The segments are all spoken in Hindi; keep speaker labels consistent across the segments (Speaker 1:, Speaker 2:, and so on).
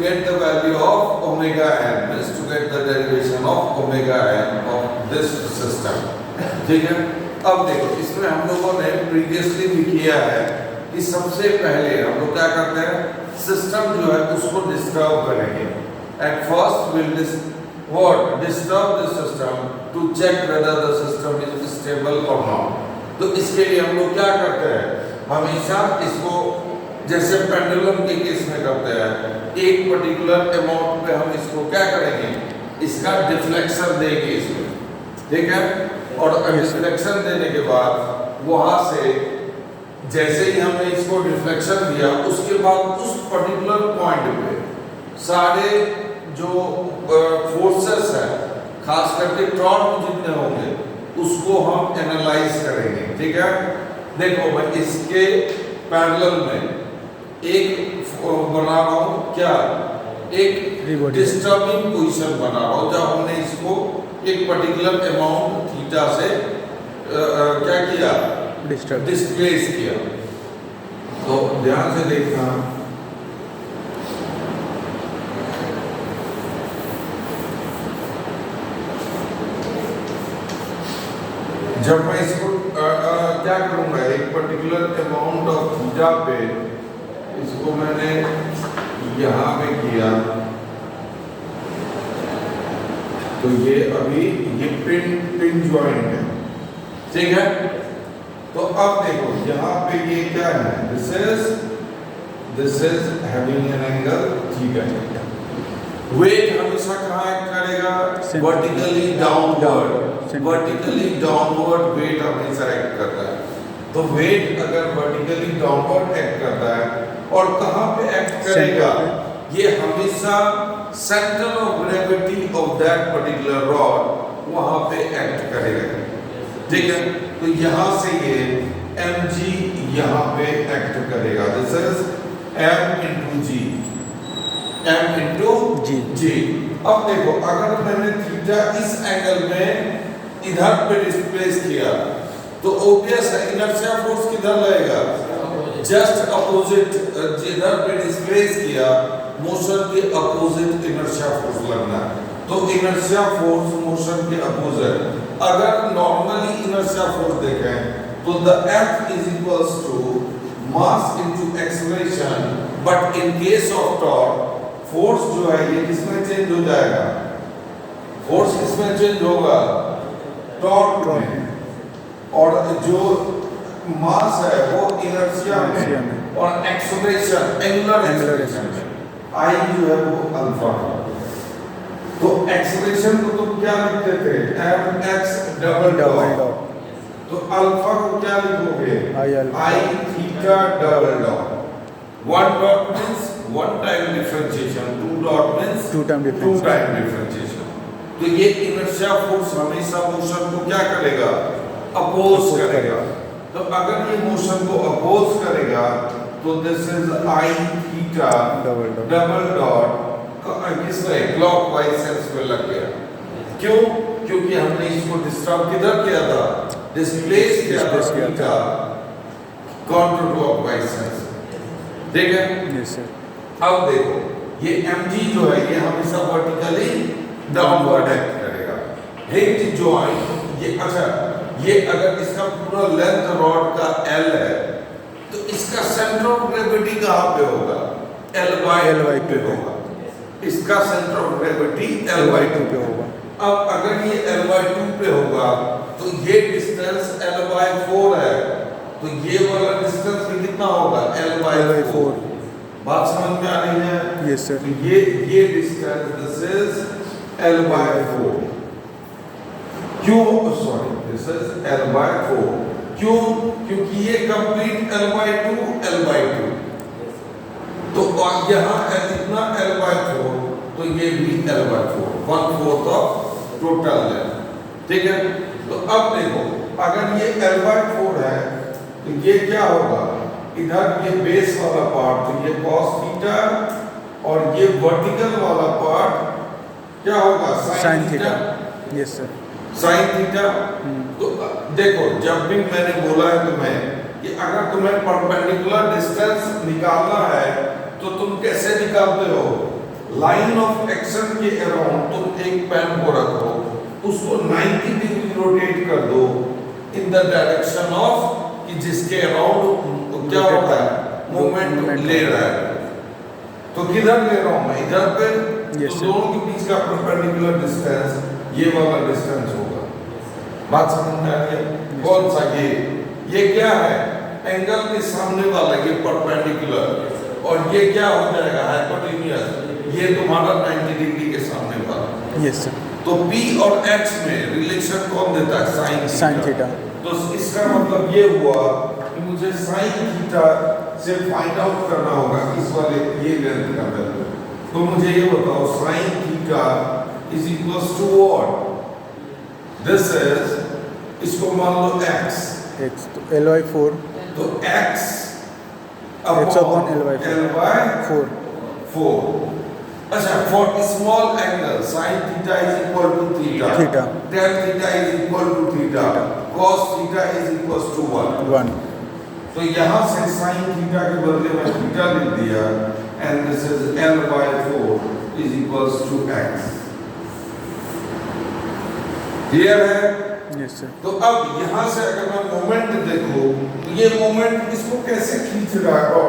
Speaker 1: get the value of omega n, means to get the derivation of omega n of this system. ठीक है, अब देखो इसमें हम लोगों ने प्रीवियसली भी किया है कि सबसे पहले हम लोग क्या करते हैं, सिस्टम जो है उसको डिस्टर्ब करेंगे. At first will disturb the system to check whether the system is stable or not. तो इसके लिए हम लोग क्या करते हैं, हमेशा इसको जैसे पेंडुलम के केस में करते हैं, एक पर्टिकुलर अमाउंट पे हम इसको क्या करेंगे, इसका डिफ्लेक्शन देंगे इसमें. ठीक है, और डिफ्लेक्शन देने के बाद वहां से जैसे ही हमने इसको डिफ्लेक्शन दिया उसके बाद उस पर्टिकुलर पॉइंट पे सारे जो फोर्सेस है, खास करके टॉर्क जितने होंगे उसको हम एनालाइज करेंगे. ठीक है, देखो मैं इसके पैरेलल में एक बना रहा हूँ, क्या एक डिस्टर्बिंग पोजीशन बना रहा हूँ, जब हमने इसको एक पर्टिकुलर अमाउंट थीटा से क्या किया, डिस्प्लेस किया. तो ध्यान से देखना, जब मैं इसको क्या करूंगा, एक पर्टिकुलर अमाउंट ऑफ थीटा पे इसको मैंने यहाँ पे किया, तो ये अभी ये पिन जॉइंट है. ठीक है, तो अब देखो यहाँ पे ये क्या है, this is having an angle theta. Weight हमेशा कहाँ एक्ट करेगा, वर्टिकली डाउनवर्ड वेट हमेशा एक्ट करता है. तो वेट अगर वर्टिकली डाउनवर्ड एक्ट करता है और कहाँ पे एक्ट करेगा, ये हमेशा centre of gravity of that particular rod वहां पे एक्ट करेगा. ठीक है, तो यहाँ से ये mg यहाँ पे एक्ट करेगा. This is m into g, m into g. अब देखो अगर मैंने थीटा इस एंगल में इधर पे डिस्प्लेस किया तो ऑब्वियस है इनर्शिया फोर्स किधर लगेगा, जस्ट अपोजिट. जिधर पे डिस्प्लेस किया मोशन के अपोजिट इनर्शिया फोर्स लगना. तो इनर्शिया फोर्स मोशन के अपोजिट, अगर नॉर्मली इनर्शिया फोर्स देखें तो the F is equals to mass into acceleration, but in case of torque force जो है ये किसमें चेंज हो जाएगा, फोर्स किसमें चेंज होगा, टॉर्क में. और जो मास है वो इनर्शिया में और एक्सेलरेशन एंगुलर एक्सेलरेशन में, आई जो है वो अल्फा. तो एक्सेलरेशन को तुम क्या लिखते थे, mx डबल डॉट. तो अल्फा को क्या लिखोगे, I theta double dot. One dot means one time differentiation, two dot means two time differentiation. तो ये इनर्शिया फोर्स हमेशा मोशन को क्या करेगा, अपोज करेगा. तो अगर ये मोशन को अपोज करेगा तो this is I theta double dot किसमें, क्लॉकवाइज सेंस में लग गया. क्यों, क्योंकि हमने इसको डिस्टर्ब किधर किया था, डिस्प्लेस किया था थीटा काउंटर क्लॉकवाइज सेंस. ठीक है,
Speaker 2: यस सर.
Speaker 1: अब देखो ये mg जो है ये हमेशा वर्टिकली डाउनवर्ड एक्ट करेगा. हिंज जॉइंट ये, अच्छा ये अगर इसका पूरा लेंथ रॉड का L है तो इसका सेंटर ऑफ ग्रेविटी कहाँ पे होगा, L/2 पे होगा. इसका सेंटर ऑफ ग्रेविटी L/2 पे होगा. अब अगर ये L/2 पे होगा तो ये डिस्टेंस L/4 है, तो ये वाला डिस्टेंस भी कितना होगा, L/4. बात समझ में आ रही है,
Speaker 2: यस सर.
Speaker 1: ये डिस्टेंस दिस इज L/4. क्यों, सॉरी दिस इज L/4. क्यों, क्योंकि ये कंप्लीट L/2. तो यहाँ इतना L/4 तो ये भी L/4, 1/4 ऑफ टोटल लेंथ. ठीक है, तो अब देखो अगर ये L/4 है तो ये क्या होगा, इधर ये बेस वाला पार्ट तो ये cos थीटा और ये वर्टिकल वाला पार्ट क्या होगा, sin theta.
Speaker 2: Yes sir.
Speaker 1: sin theta. तो देखो जब भी मैंने बोला है तुम्हें कि अगर तुम्हें परपेंडिकुलर डिस्टेंस निकालना है तो तुम कैसे निकालते हो, लाइन ऑफ एक्शन के अराउंड तुम एक पेन को रखो, उसको 90 डिग्री रोटेट कर दो इन द डायरेक्शन ऑफ कि जिसके अराउंड क्या होता है, मोमेंट ले रहा है। तो किधर ले रहा हूं मैं, इधर पे।
Speaker 2: Yes,
Speaker 1: तो
Speaker 2: sir.
Speaker 1: दोनों के बीच का परपेंडिकुलर डिस्टेंस ये वाला डिस्टेंस होगा। बात समझ में आ रही है? कौन सा ये क्या है, एंगल के सामने वाला ये परपेंडिकुलर, और ये क्या हो जाएगा हाइपोटेन्यूज, ये तुम्हारा 90 डिग्री के सामने वाला।
Speaker 2: Yes sir.
Speaker 1: तो P और X में रिलेशन कौन देता है, साइन थीटा। तो इसका मतलब ये हुआ कि मुझे साइन थीटा से फाइंड आउट करना होगा इस वाले ये लेंथ का वैल्यू। तो मुझे ये बताओ sine theta is equals to what, this is, इसको मान लो x,
Speaker 2: तो Ly4,
Speaker 1: तो x
Speaker 2: upon Ly4।
Speaker 1: 4। अच्छा, for small angle sine theta is equal to theta, tan theta is equal to theta, cos theta is equals to 1। तो यहाँ से साइन थीटा के बदले में थीटा लिख दिया, and this is L/4 is equals to x। Clear है?
Speaker 2: Yes sir.
Speaker 1: तो अब यहाँ से अगर मैं मोमेंट देखो, तो ये मोमेंट इसको कैसे खींच रहा है, और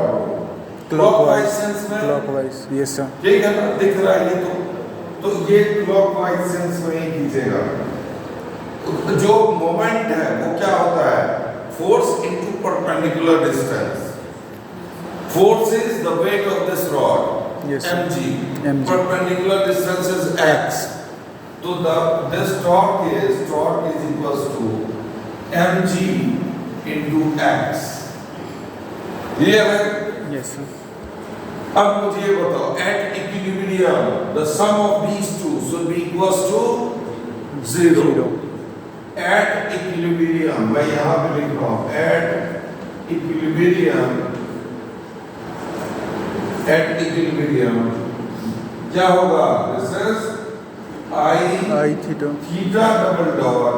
Speaker 1: क्लॉकवाइज सेंस में,
Speaker 2: क्लॉकवाइज। Yes sir.
Speaker 1: ठीक है ना, दिख रहा है ये तो ये क्लॉकवाइज सेंस में ही खींचेगा। जो मोमेंट है वो क्या होता है, force into perpendicular distance. Force is the weight of this rod, mg, perpendicular distance is x, तो this torque is equals to mg into x। Clear है?
Speaker 2: Yes sir.
Speaker 1: अब मुझे ये बताओ, at equilibrium the sum of these two should be equals to 0। At equilibrium, मैं यहां पे लिख रहा हूं, एट इक्विलिब्रियम क्या होगा, this is I theta double dot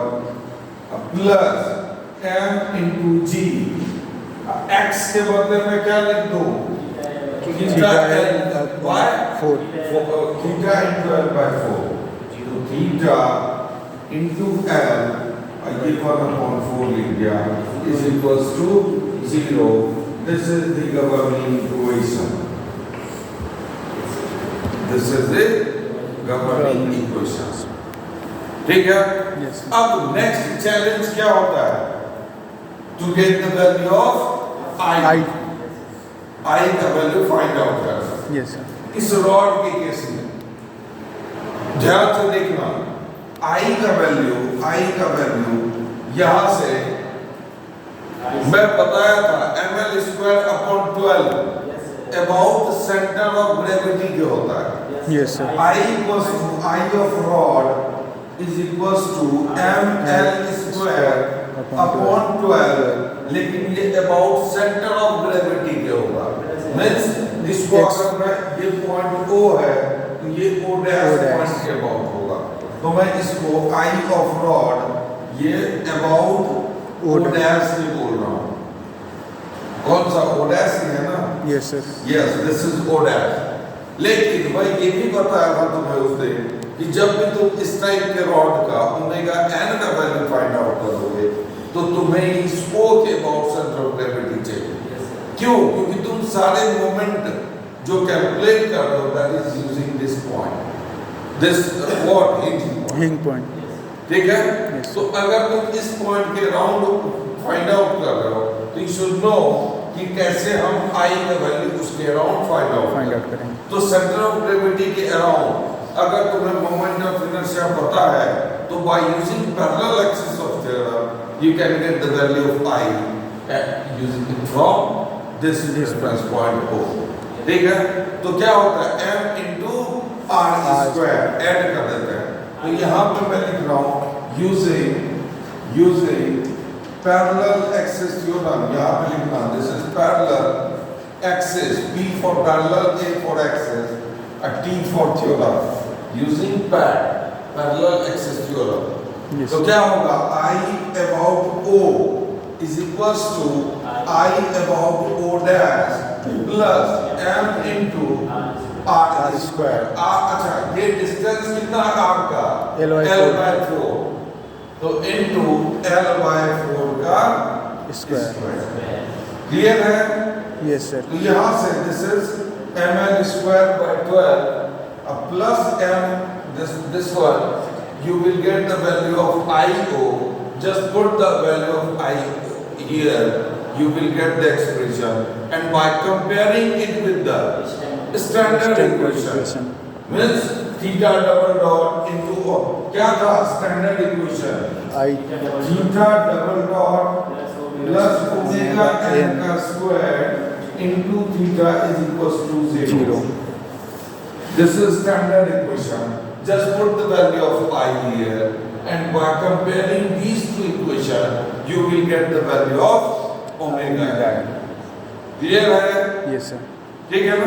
Speaker 1: plus m into g. x के बदले में क्या लिख दो, theta L/4, theta into L/4, तो थीटा इंटू L, ये 1/4 लिख दिया, is equals to 0। This is the governing equation, this is the governing equation. ठीक है?
Speaker 2: yes,
Speaker 1: अब नेक्स्ट चैलेंज क्या होता है, to get the value of I का वैल्यू फाइंड आउट करना।
Speaker 2: Yes sir.
Speaker 1: इस रॉड के केस में ध्यान से देखना, I का वैल्यू यहां से मैं बताया था ml²/12 about centre of gravity के होता है।
Speaker 2: Yes sir.
Speaker 1: I of rod is equals to ml²/12, लेकिन ये अबाउट सेंटर ऑफ ग्रेविटी के होगा। मींस इसको अगर मैं, ये पॉइंट O है तो ये O' पॉइंट के अबाउट होगा, तो मैं इसको I of rod ये अबाउट O' से बोल रहा हूँ। कौन सा, O' ही है ना?
Speaker 2: Yes sir.
Speaker 1: Yes, this is O'। लेकिन भाई ये भी बताया था तुम्हें उस दिन कि जब भी तुम इस टाइप के रॉड का ओमेगा n का वैल्यू फाइंड आउट करोगे तो तुम्हें इस O के अबाउट सेंटर ऑफ ग्रेविटी चाहिए। क्यों? क्योंकि तुम सारे मोमेंट जो कैलकुलेट कर रहे हो that is using this point, this what, hinging point. ठीक है? तो अगर तुम इस पॉइंट के अराउंड फाइंड आउट कर रहे हो तो यू शुड नो कि कैसे हम I का वैल्यू उसके अराउंड फाइंड आउट करेंगे। तो सेंटर ऑफ ग्रेविटी के अराउंड अगर तुम्हें मोमेंट ऑफ इनर्शिया पता है तो by using parallel axis of theorem you can get the value of I using it from this reference point O। ठीक है? तो क्या होता है, m into r² ऐड कर देते हैं। तो यहाँ पे मैं लिख रहा हूँ using parallel axis theorem, यहाँ पे लिखना, this is parallel axis, P for parallel, A for axis, T for theorem, using parallel axis theorem।
Speaker 2: yes,
Speaker 1: तो क्या होगा, I about O is equals to I about O dash plus m into r square. अच्छा, ये डिस्टेंस कितना है आपका?
Speaker 2: L by
Speaker 1: L
Speaker 2: 4।
Speaker 1: by 4। तो इनटू L by 4 का
Speaker 2: स्क्वायर।
Speaker 1: क्लियर है?
Speaker 2: Yes sir.
Speaker 1: तो यहाँ से this is ml square by 12 plus m this one, you will get the value of IO. Just put the value of IO here, you will get the expression, and by comparing it with the standard equation means theta double dot into क्या था standard equation?
Speaker 2: आई
Speaker 1: theta double dot plus omega n का square into theta is equals to 0. This is standard equation. Just put the value of pi here, and by comparing these two equations, you will get the value of omega n. Clear है?
Speaker 2: Yes sir.
Speaker 1: ठीक है ना?